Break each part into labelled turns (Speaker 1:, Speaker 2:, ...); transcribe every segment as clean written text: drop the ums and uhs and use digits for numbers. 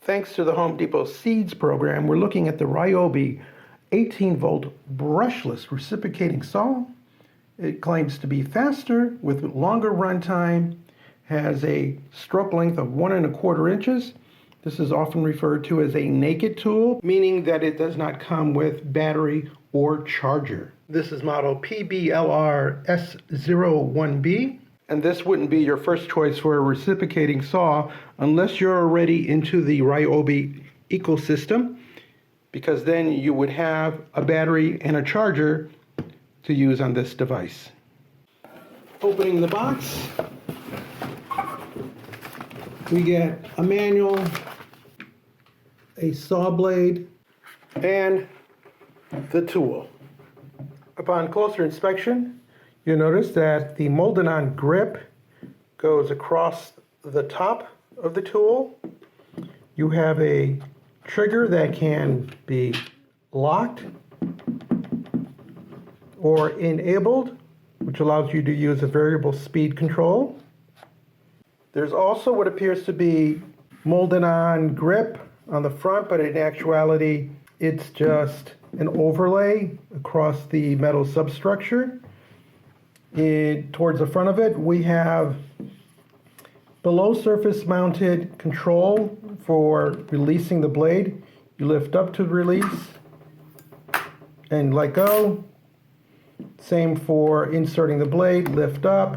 Speaker 1: Thanks to the Home Depot Seeds program, we're looking at the Ryobi 18-volt brushless reciprocating saw. It claims to be faster with longer runtime, has a stroke length of 1¼ inches. This is often referred to as a naked tool, meaning that it does not come with battery or charger. This is model PBLRS01B. And this wouldn't be your first choice for a reciprocating saw unless you're already into the Ryobi ecosystem, because then you would have a battery and a charger to use on this device. Opening the box, we get a manual, a saw blade, and the tool. Upon closer inspection, you'll notice that the molded-on grip goes across the top of the tool. You have a trigger that can be locked or enabled, which allows you to use a variable speed control. There's also what appears to be molded-on grip on the front, but in actuality, it's just an overlay across the metal substructure. Towards the front of it, we have below surface mounted control for releasing the blade. You lift up to release and let go. Same for inserting the blade, lift up,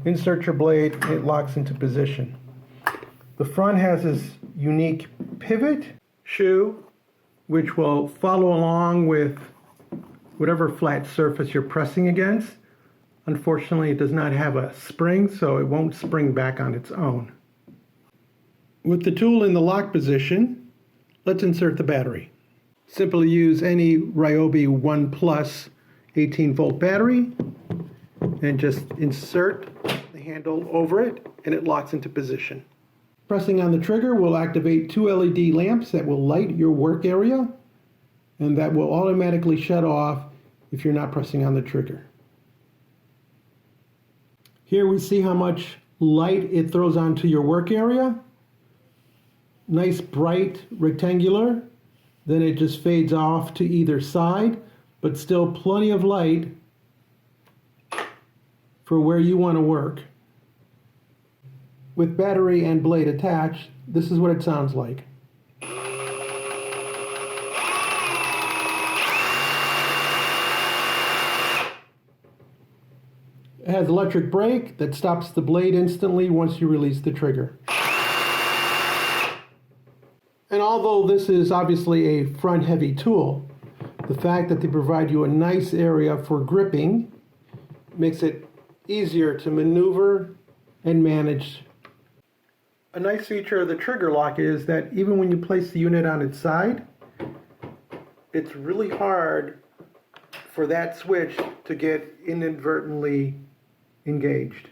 Speaker 1: insert your blade, and it locks into position. The front has this unique pivot shoe, which will follow along with whatever flat surface you're pressing against. Unfortunately, it does not have a spring, so it won't spring back on its own. With the tool in the lock position, let's insert the battery. Simply use any Ryobi 1 Plus 18-volt battery and just insert the handle over it, and it locks into position. Pressing on the trigger will activate 2 LED lamps that will light your work area, and that will automatically shut off if you're not pressing on the trigger. Here we see how much light it throws onto your work area. Nice, bright, rectangular. Then it just fades off to either side, but still plenty of light for where you want to work. With battery and blade attached, this is what it sounds like. It has electric brake that stops the blade instantly once you release the trigger. And although this is obviously a front-heavy tool, the fact that they provide you a nice area for gripping makes it easier to maneuver and manage. A nice feature of the trigger lock is that even when you place the unit on its side, it's really hard for that switch to get inadvertently engaged.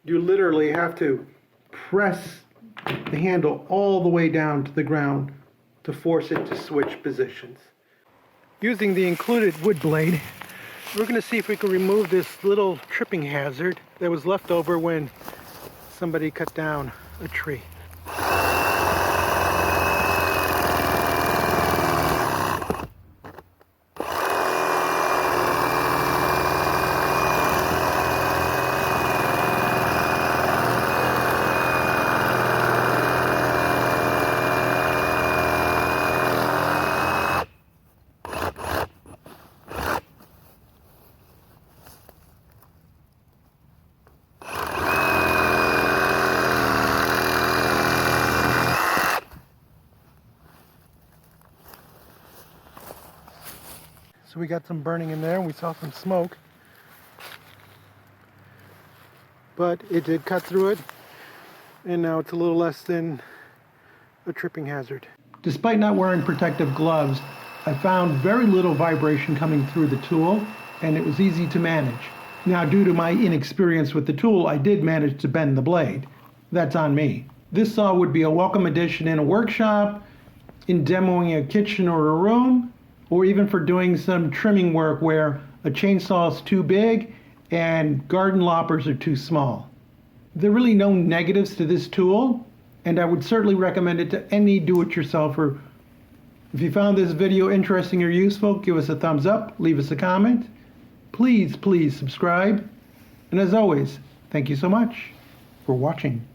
Speaker 1: You literally have to press the handle all the way down to the ground to force it to switch positions. Using the included wood blade, we're going to see if we can remove this little tripping hazard that was left over when somebody cut down a tree. So we got some burning in there, and we saw some smoke. But it did cut through it, and now it's a little less than a tripping hazard. Despite not wearing protective gloves, I found very little vibration coming through the tool, and it was easy to manage. Now, due to my inexperience with the tool, I did manage to bend the blade. That's on me. This saw would be a welcome addition in a workshop, in demoing a kitchen or a room, or even for doing some trimming work where a chainsaw is too big and garden loppers are too small. There are really no negatives to this tool. and I would certainly recommend it to any do-it-yourselfer. If you found this video interesting or useful, give us a thumbs up, leave us a comment. Please, please subscribe. And as always, thank you so much for watching.